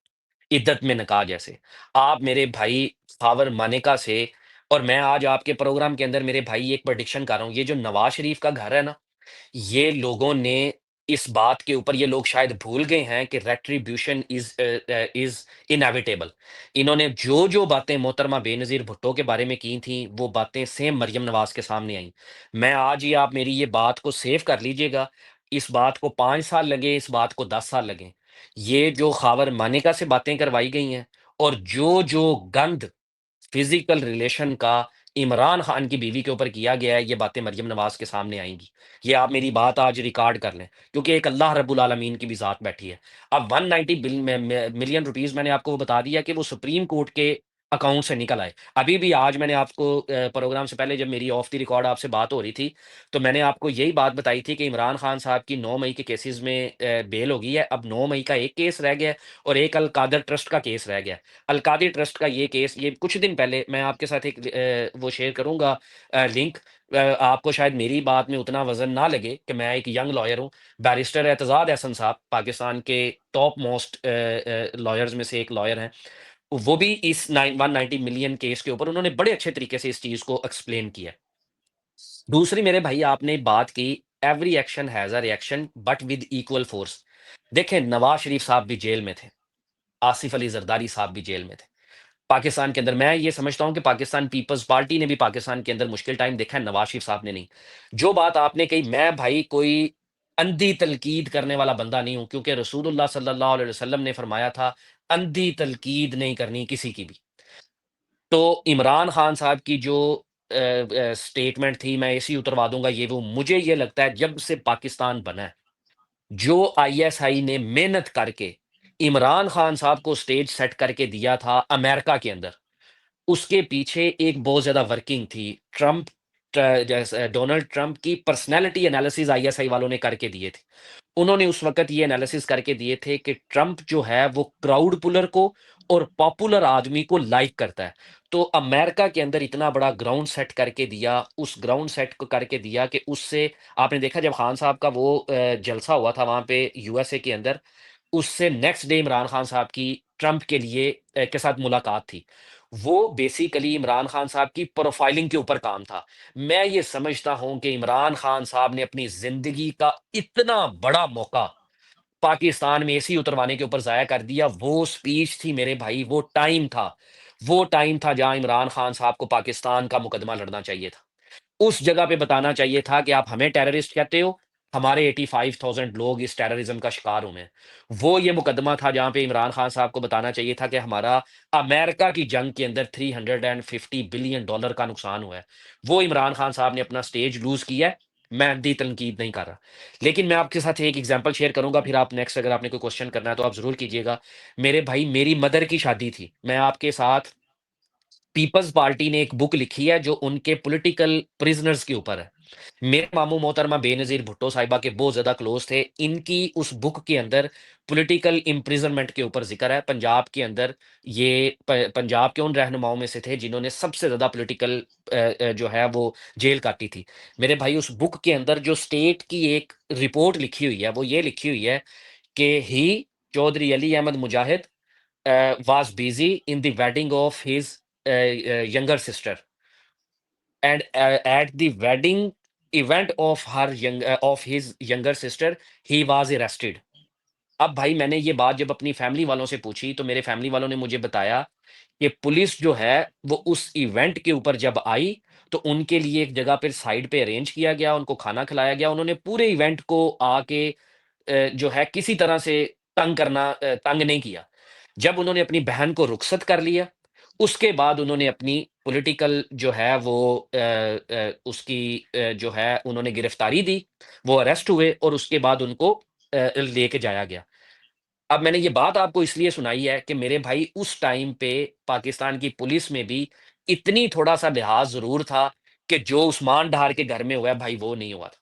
इद्दत में निकाह जैसे। आप मेरे भाई ख़ावर मानेका से, और मैं आज आपके प्रोग्राम के अंदर मेरे भाई एक प्रेडिक्शन कर रहा हूँ, ये जो नवाज़ शरीफ का घर है ना, ये लोगों ने इस बात के ऊपर, ये लोग शायद भूल गए हैं कि रेट्रिब्यूशन इज़ इनेविटेबल। इन्होंने जो-जो बातें मोहतरमा बेनज़ीर भुट्टो के बारे में की थी, वो बातें सेम मरियम नवाज़ के सामने आईं। मैं आज ही, आप मेरी ये बात को सेव कर लीजिएगा, इस बात को 5 साल लगे, इस बात को 10 साल लगें, ये जो ख़ावर मानेका से बातें करवाई गई हैं और जो गंद फिजिकल रिलेशन का इमरान खान की बीवी के ऊपर किया गया है, ये बातें मरियम नवाज के सामने आएंगी। ये आप मेरी बात आज रिकॉर्ड कर लें, क्योंकि एक अल्लाह रब्बुल आलमीन की भी ज़ात बैठी है। अब 190 मिलियन रुपीस मैंने आपको बता दिया कि वो सुप्रीम कोर्ट के अकाउंट से निकल आए। अभी भी आज मैंने आपको प्रोग्राम से पहले जब मेरी ऑफ द रिकॉर्ड आपसे बात हो रही थी, तो मैंने आपको यही बात बताई थी कि इमरान खान साहब की 9 मई के केसेस में बेल हो गई है। अब 9 मई का एक केस रह गया है और एक अल कादर ट्रस्ट का केस रह गया है। अलकादी ट्रस्ट का ये केस, ये कुछ दिन पहले मैं आपके साथ एक वो शेयर करूँगा लिंक। आपको शायद मेरी बात में उतना वज़न ना लगे कि मैं एक यंग लॉयर हूँ। बैरिस्टर एतज़ाद अहसन साहब पाकिस्तान के टॉप मोस्ट लॉयर्स में से एक लॉयर हैं। वो भी इस 190 मिलियन केस के ऊपर उन्होंने बड़े अच्छे तरीके से इस चीज़ को एक्सप्लेन किया है। दूसरी मेरे भाई आपने बात की, every action has a reaction but with equal force. देखें नवाज़ शरीफ साहब भी जेल में थे, आसिफ अली ज़रदारी साहब भी जेल में थे। पाकिस्तान के अंदर मैं ये समझता हूँ कि पाकिस्तान पीपल्स पार्टी ने भी पाकिस्तान के अंदर मुश्किल टाइम देखा है, नवाज शरीफ साहब ने नहीं। जो बात आपने कही, मैं भाई कोई अंधी तलकीद करने वाला बंदा नहीं हूँ, क्योंकि रसूलुल्लाह सल्लल्लाहु अलैहि वसल्लम ने फरमाया था, अंधी तलकीद नहीं करनी किसी की भी। तो इमरान खान साहब की जो स्टेटमेंट थी, मैं ऐसे ही उतरवा दूंगा ये वो, मुझे ये लगता है जब से पाकिस्तान बना है, जो आईएसआई ने मेहनत करके इमरान खान साहब को स्टेज सेट करके दिया था अमेरिका के अंदर, उसके पीछे एक बहुत ज़्यादा वर्किंग थी। ट्रम्प जैसे डोनाल्ड ट्रम्प की पर्सनैलिटी एनालिसिस आईएसआई वालों ने करके दिए थे। उन्होंने उस वक़्त ये एनालिसिस करके दिए थे कि ट्रम्प जो है वो क्राउड पुलर को और पॉपुलर आदमी को लाइक करता है। तो अमेरिका के अंदर इतना बड़ा ग्राउंड सेट करके दिया, उस ग्राउंड सेट को करके दिया कि उससे आपने देखा जब खान साहब का वो जलसा हुआ था वहाँ पे यूएसए के अंदर, उससे नेक्स्ट डे इमरान खान साहब की ट्रंप के लिए के साथ मुलाकात थी। वो बेसिकली इमरान खान साहब की प्रोफाइलिंग के ऊपर काम था। मैं ये समझता हूँ कि इमरान खान साहब ने अपनी ज़िंदगी का इतना बड़ा मौका पाकिस्तान में ऐसे ही उतरवाने के ऊपर ज़ाया कर दिया। वो स्पीच थी मेरे भाई, वो टाइम था जहाँ इमरान खान साहब को पाकिस्तान का मुकदमा लड़ना चाहिए था। उस जगह पे बताना चाहिए था कि आप हमें टेररिस्ट कहते हो, हमारे 85,000 लोग इस टेररिज्म का शिकार हुए हैं। वो ये मुकदमा था जहाँ पे इमरान खान साहब को बताना चाहिए था कि हमारा अमेरिका की जंग के अंदर $350 बिलियन का नुकसान हुआ है। वो इमरान खान साहब ने अपना स्टेज लूज़ किया है। मैं अंधी तनकीद नहीं कर रहा। लेकिन मैं आपके साथ एक एग्ज़ाम्पल शेयर करूँगा, फिर आप नेक्स्ट अगर आपने कोई क्वेश्चन करना है तो आप ज़रूर कीजिएगा। मेरे भाई मेरी मदर की शादी थी। मैं आपके साथ पीपल्स पार्टी ने एक बुक लिखी है जो उनके पॉलिटिकल प्रिजनर्स के ऊपर है। मेरे मामू मोहतरमा बेनज़ीर भुट्टो साहिबा के बहुत ज़्यादा क्लोज़ थे। इनकी उस बुक के अंदर पॉलिटिकल इम्प्रिजनमेंट के ऊपर ज़िक्र है। पंजाब के अंदर ये पंजाब के उन रहनुमाओं में से थे जिन्होंने सबसे ज़्यादा पॉलिटिकल जो है वो जेल काटी थी। मेरे भाई उस बुक के अंदर जो स्टेट की एक रिपोर्ट लिखी हुई है, वो ये लिखी हुई है कि ही चौधरी अली अहमद मुजाहिद was busy in the wedding of his younger sister, and at the wedding event of of his younger sister he was arrested. अब भाई मैंने ये बात जब अपनी फैमिली वालों से पूछी तो मेरे फैमिली वालों ने मुझे बताया कि पुलिस जो है वो उस इवेंट के ऊपर जब आई तो उनके लिए एक जगह पर साइड पे अरेंज किया गया, उनको खाना खिलाया गया, उन्होंने पूरे इवेंट को आके जो है किसी तरह से तंग नहीं किया। जब उन्होंने अपनी बहन को रुखसत कर लिया, उसके बाद उन्होंने अपनी पॉलिटिकल जो है वो उसकी जो है उन्होंने गिरफ्तारी दी, वो अरेस्ट हुए और उसके बाद उनको लेके जाया गया। अब मैंने ये बात आपको इसलिए सुनाई है कि मेरे भाई उस टाइम पे पाकिस्तान की पुलिस में भी इतनी थोड़ा-सा लिहाज़ ज़रूर था कि जो उस्मान डार के घर में हुआ है भाई वो नहीं हुआ था।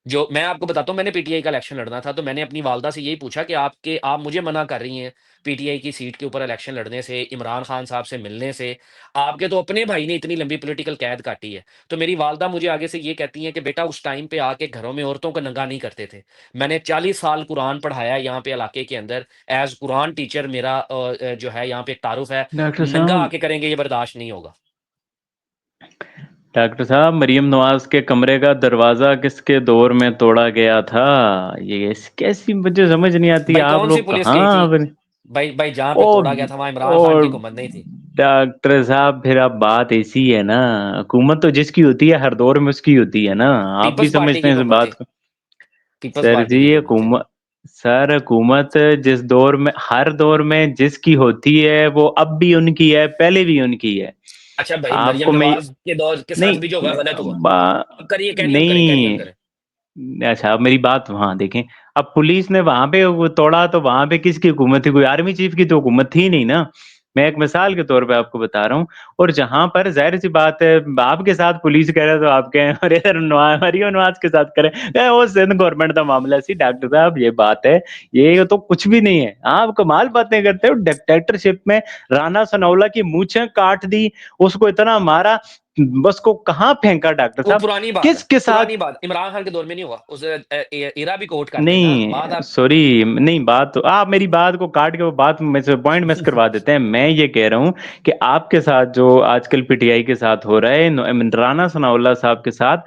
जो मैं आपको बताता हूँ, मैंने पीटीआई का इलेक्शन लड़ना था, तो मैंने अपनी वालदा से यही पूछा कि आप मुझे मना कर रही हैं पीटीआई की सीट के ऊपर इलेक्शन लड़ने से, इमरान खान साहब से मिलने से। आपके तो अपने भाई ने इतनी लंबी पॉलिटिकल कैद काटी है। तो मेरी वालदा मुझे आगे से ये कहती हैं कि बेटा उस टाइम पे आके घरों में औरतों को नंगा नहीं करते थे। मैंने 40 साल कुरान पढ़ाया है यहाँ पे इलाके के अंदर, एज़ कुरान टीचर मेरा जो है यहाँ पे एक तारुफ़ है। डॉक्टर नंगा साहब, आके करेंगे ये बर्दाश्त नहीं होगा। डॉक्टर साहब, मरियम नवाज के कमरे का दरवाजा किसके दौर में तोड़ा गया था? ये कैसी, मुझे समझ नहीं आती, भाई आप कौन-सी लोग पुलिस गई थी? कहाँ भाई भाई जहाँ ओ पे तोड़ा गया था वहाँ इमरान ओ खान की हुकूमत नहीं थी। डॉक्टर साहब, फिर अब बात ऐसी है ना, हुकूमत तो जिसकी होती है हर दौर में उसकी होती है ना। आप भी पीपल्स पार्टी समझते की हैं इस हुकूमत थी। बात को। पीपल्स सर पार्टी जी, की ये हुकूमत थी। हुकूमत सर हुकूमत जिस दौर में, हर दौर में जिसकी होती है वो अब भी उनकी है, पहले भी उनकी है। अच्छा भाई, मरियम आपको मैं नवाज के दौर के साथ नहीं भी जो हुआ गलत हुआ। बा, अब करिए, कैरी ऑन करें, कैरी ऑन नहीं, करें। अच्छा अब मेरी बात वहां देखें। अब पुलिस ने वहां पे वो तोड़ा तो वहां पे किसकी हुकूमत थी? कोई आर्मी चीफ की तो हुकूमत थी नहीं ना। मैं एक मिसाल के तौर पे आपको बता रहा हूँ। और जहां पर जाहिर सी बात है आपके साथ पुलिस करे तो आप कहें और इधर मरियो नवाज के साथ करे, वो सिंध गवर्नमेंट का मामला सी डॉक्टर साहब, ये बात है। ये तो कुछ भी नहीं है, आप कमाल बातें करते हो। डिक्टेटरशिप में राणा सनौला की मूछें काट दी, उसको इतना मारा, बस को कहाँ फेंका डॉक्टर वो साहब? पुरानी बात है, किसके पुरानी साथ? बात इमरान खान के दौर में नहीं हुआ, उस इरा भी कोट कर देना बात नहीं आप। सॉरी, नहीं बात तो आप मेरी बात को काट के वो बात में से पॉइंट मिस करवा देते हैं। मैं ये कह रहा हूँ कि आपके साथ जो आजकल पीटीआई के साथ हो रहा है, राना सनाउल्लाह साहब के साथ,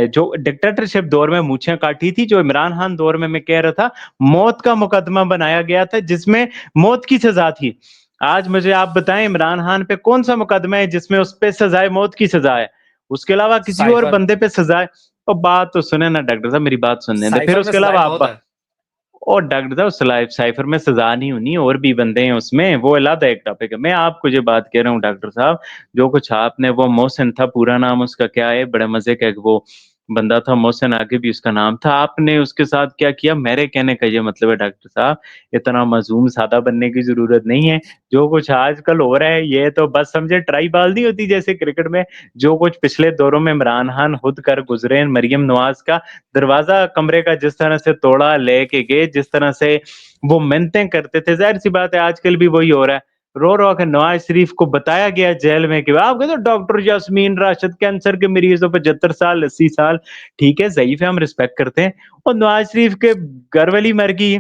जो डिक्टेटरशिप दौर में मूछें काटी थी, जो इमरान खान दौर में मैं कह रहा था मौत का मुकदमा बनाया गया था जिसमें मौत की सजा थी। आज मुझे आप बताएं इमरान खान पे कौन सा मुकदमा है जिसमें उस पे सजाए मौत की सजा है? उसके अलावा किसी और साइफर, बंदे पे सजा है? और बात तो सुने ना डॉक्टर साहब, मेरी बात सुनने दे फिर साइफर में उसके सजाएं अलावा बहुत आप। है। और डॉक्टर साहब साइफर में सजा नहीं होनी, और भी बंदे हैं उसमें, वो अलग एक टॉपिक है। मैं आपको जो बात कह रहा हूँ डॉक्टर साहब, जो कुछ आपने, वो मोहसिन था पूरा नाम उसका, क्या है बड़े मजे का एक वो बंदा था मोहसिन, आगे भी उसका नाम था, आपने उसके साथ क्या किया? मेरे कहने का ये मतलब है डॉक्टर साहब, इतना मासूम सादा बनने की जरूरत नहीं है। जो कुछ आजकल हो रहा है ये तो बस समझे ट्राई नहीं होती जैसे क्रिकेट में। जो कुछ पिछले दौरों में इमरान खान खुद कर गुजरे, मरियम नवाज का दरवाजा कमरे का जिस तरह से तोड़ा लेके गए, जिस तरह से वो मिन्नतें करते थे, जाहिर सी बात है आजकल भी वही हो रहा है। रो रो के नवाज शरीफ को बताया गया जेल में कि आप कहते डॉक्टर यास्मीन राशिद कैंसर के मरीज हो, 75 साल 80 साल, ठीक है ज़ईफ है, हम रिस्पेक्ट करते हैं। और नवाज शरीफ के घर वाली मर गई,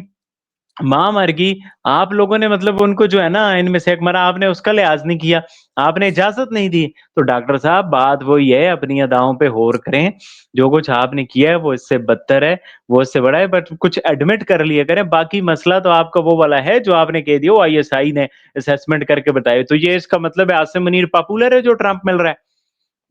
माँ मर गई, आप लोगों ने मतलब उनको जो है ना इनमें से एक मरा, आपने उसका लिहाज नहीं किया, आपने इजाजत नहीं दी। तो डॉक्टर साहब बात वही है, अपनी अदाओं पे गौर करें। जो कुछ आपने किया है वो इससे बदतर है, वो इससे बड़ा है, बट कुछ एडमिट कर लिया करें। बाकी मसला तो आपका वो वाला है जो आपने कह दिया, वो आईएसआई ने असेसमेंट करके बताया, तो ये इसका मतलब है आसिम मुनीर पॉपुलर है जो ट्रंप मिल रहा है?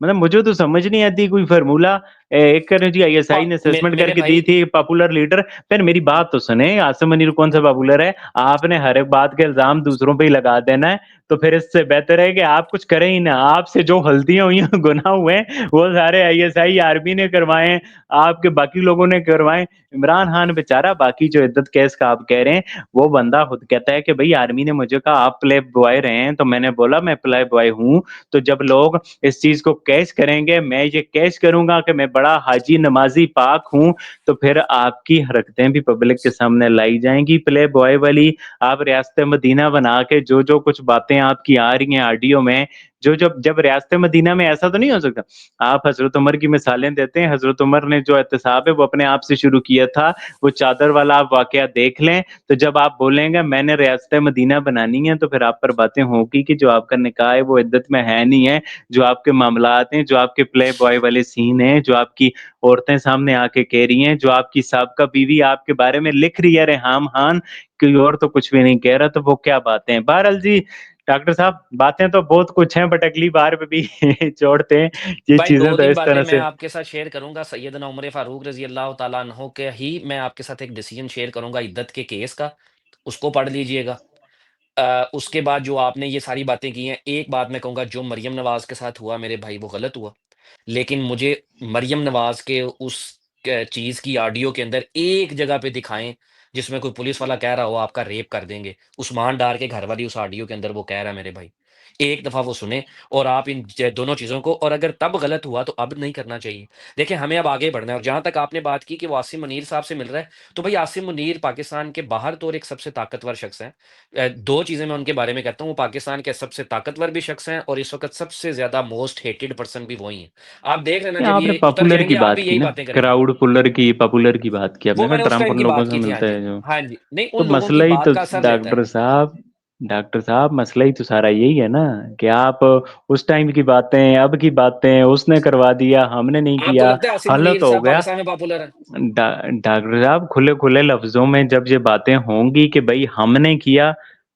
मतलब मुझे तो समझ नहीं आती कोई फार्मूला। एक करें जी आईएसआई ने असेसमेंट मेरे करके दी भाई, थी पॉपुलर लीडर। फिर मेरी बात तो सुने, आसिम मुनीर कौन सा पॉपुलर है? आपने हर एक बात के इल्जाम दूसरों पे ही लगा देना है। तो फिर इससे बेहतर है कि आप कुछ करें ही ना, आपसे जो गलतियां हुई हैं गुनाह हुए हैं वो सारे आईएसआई आर्मी ने करवाए, आपके बाकी लोगों ने करवाए। इमरान खान बेचारा, बाकी जो इद्दत केस का आप कह रहे हैं, वो बंदा खुद कहता है कि भाई आर्मी ने मुझे कहा आप प्ले बॉय रहे हैं, तो मैंने बोला मैं प्ले बॉय हूँ। तो जब लोग इस चीज को कैश करेंगे, मैं ये कैश करूंगा कि मैं बड़ा हाजी नमाजी पाक हूं, तो फिर आपकी हरकतें भी पब्लिक के सामने लाई जाएंगी प्ले बॉय वाली। आप रियासत मदीना बना के जो जो कुछ बातें आपकी आ रही हैं ऑडियो में, जो जब जब रियासत मदीना में ऐसा तो नहीं हो सकता। आप हजरत उमर की मिसालें देते हैं, हजरत उमर ने जो एहतसाब है वो अपने आप से शुरू किया था। वो चादर वाला आप वाकया देख लें, तो जब आप बोलेंगे मैंने रियासत मदीना बनानी है, तो फिर आप पर बातें होगी कि जो आपका निकाह है वो इद्दत में है नहीं है। जो आपके मामलात हैं, जो आपके प्ले बॉय वाले सीन हैं, जो आपकी औरतें सामने आके कह रही हैं, जो आपकी साबका बीवी आपके बारे में लिख रही है रेहाम खान, कोई और तो कुछ भी नहीं कह रहा, तो वो क्या बातें हैं? बहरहाल जी डॉक्टर साहब, बातें तो बहुत कुछ हैं बट अगली बार पे भी जोड़ते हैं ये भाई चीजें, तो 2-3 इस बातें तरह मैं से। आपके साथ शेयर करूँगा। सैयदना उमर फारूक रज़ी अल्लाह तआला अन्हो के ही मैं आपके साथ एक डिसीजन शेयर करूँगा इद्दत के केस का, उसको पढ़ लीजिएगा। उसके बाद जो आपने ये सारी बातें की हैं, एक बात मैं कहूँगा, जो मरियम नवाज़ के साथ हुआ मेरे भाई वो गलत हुआ। लेकिन मुझे मरियम नवाज़ के उस चीज़ की ऑडियो के अंदर एक जगह पे दिखाएँ, जिसमें कोई पुलिस वाला कह रहा हो आपका रेप कर देंगे। उस्मान डार के घर वाली उस ऑडियो के अंदर वो कह रहा है मेरे भाई। एक दफ़ा वो सुने और आप इन दोनों चीज़ों को, और अगर तब गलत हुआ तो अब नहीं करना चाहिए। देखिए हमें अब आगे बढ़ना है, और जहाँ तक आपने बात की कि वो आसिम मुनीर साहब से मिल रहा है, तो भाई आसिम मुनीर पाकिस्तान के बाहर तो और एक सबसे ताकतवर शख्स हैं। 2 चीज़ें मैं उनके बारे में कहता हूँ, वो पाकिस्तान के सबसे ताकतवर भी शख्स हैं और इस वक़्त सबसे ज़्यादा मोस्ट हेटेड पर्सन भी वही हैं। आप देख लेना, ये जब आपने ये उतर पॉपुलर की जाएँगे आप भी बात की यही ना, बातें करेंगे। क्राउड पुलर की, पॉपुलर की बात की वो आपने कहा मैंने उस ट्रंप टाइम उन की लोगों बात से की थी, हाँ मिलता जी। है जो। हाँ जी, नहीं तो उन लोगों की मसला ही बात तो का असर रहता है। डॉक्टर साहब मसला ही तो सारा यही है ना, कि आप उस टाइम की बातें, अब की बातें, उसने करवा दिया हमने नहीं आपको किया, लगता है आसिम हालत मुनीर हो साहब गया। पाकिस्तान में पॉपुलर हैं? डॉक्टर साहब खुले खुले लफ्जों में जब ये बातें होंगी कि भाई हमने किया,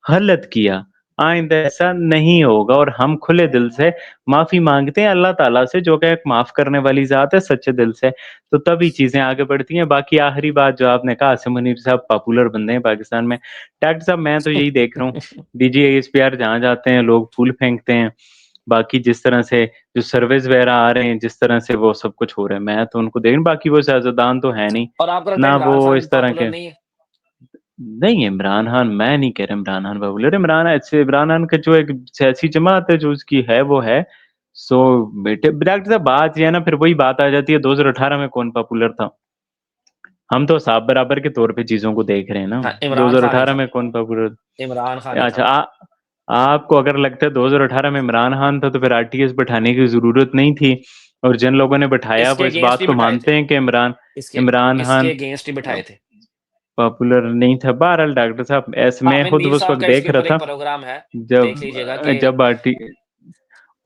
गलत किया, आइंदा ऐसा नहीं होगा और हम खुले दिल से माफ़ी माँगते हैं अल्लाह ताला से जो कि एक माफ़ करने वाली ज़ात है सच्चे दिल से, तो तभी चीज़ें आगे बढ़ती हैं। बाकी आखिरी बात जो आपने कहा आसिम मुनीर साहब पॉपुलर बंदे हैं पाकिस्तान में। डॉक्टर साहब मैं तो यही देख रहा हूँ, डीजीआईएसपीआर जहाँ जाते हैं लोग फूल फेंकते हैं। बाकी जिस तरह से जो सर्वेज़ वगैरह आ रहे हैं, जिस तरह से वो सब कुछ हो रहा है, मैं तो उनको देख बाकी वो सियासतदान तो है नहीं, और आपको लगता है ना इमरान वो खान इस तरह पॉपुलर के नहीं है? नहीं, इमरान खान मैं नहीं कह रहा इमरान खान पॉपुलर है, इमरान खान का जो एक सियासी जमात है जो उसकी है वो है। सो बेटे डॉक्टर साहब बात ये है ना फिर वही बात आ जाती है 2018 में कौन पॉपुलर था? हम तो साब बराबर के तौर पे चीज़ों को देख रहे हैं ना। हाँ, इमरान खान ही 2018 था। में कौन पॉपुलर इमरान खान ही अच्छा था। आपको अगर लगता है 2018 में इमरान खान था तो फिर आरटीएस बैठाने की ज़रूरत नहीं थी और जिन लोगों ने बैठाया इसके वो इस अगेंस्ट बात ही को बिठाए थे। मानते हैं कि इमरान इसके इमरान इसके खान अगेंस्ट ही अ, बिठाए थे। पॉपुलर नहीं था। बहरहाल डॉक्टर साहब ऐसे हाँ, मैं अमिन खुद मीर उस साहब वक़्त का इसके देख रहा ऊपर एक था प्रोग्राम है, देख जब लीजिएगा कि जब आरटी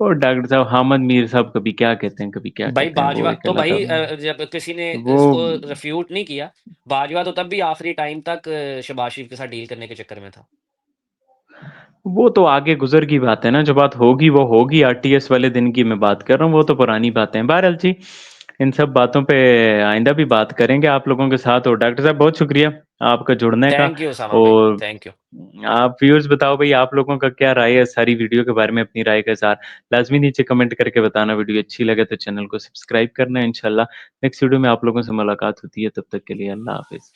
और डॉक्टर साहब हामिद मीर साहब कभी क्या कहते हैं, कभी क्या भाई कहते हैं, वो बाजवा एक तो अलग भाई जब किसी ने वो इसको रिफ्यूट नहीं किया, बाजवा तो तब भी आखिरी टाइम तक शहबाज शरीफ के साथ डील करने के चक्कर में था। वो तो आगे गुज़र की बात है ना, जो बात होगी वो होगी, आरटीएस वाले दिन की मैं बात कर रहा हूँ, वो तो पुरानी बातें हैं। बहरहाल जी, इन सब बातों पे आइंदा भी बात करेंगे आप लोगों के साथ और डॉक्टर साहब बहुत शुक्रिया आपका जुड़ने का थैंक यू उसामा भाई, और थैंक यू। आप व्यूअर्स बताओ भाई आप लोगों का क्या राय है सारी वीडियो के बारे में अपनी राय का इज़हार लाज़मी नीचे कमेंट करके बताना। वीडियो अच्छी लगे तो चैनल को सब्सक्राइब करना। इंशाल्लाह नेक्स्ट वीडियो में आप लोगों से मुलाकात होती है, तब तक के लिए अल्लाह हाफ़िज़।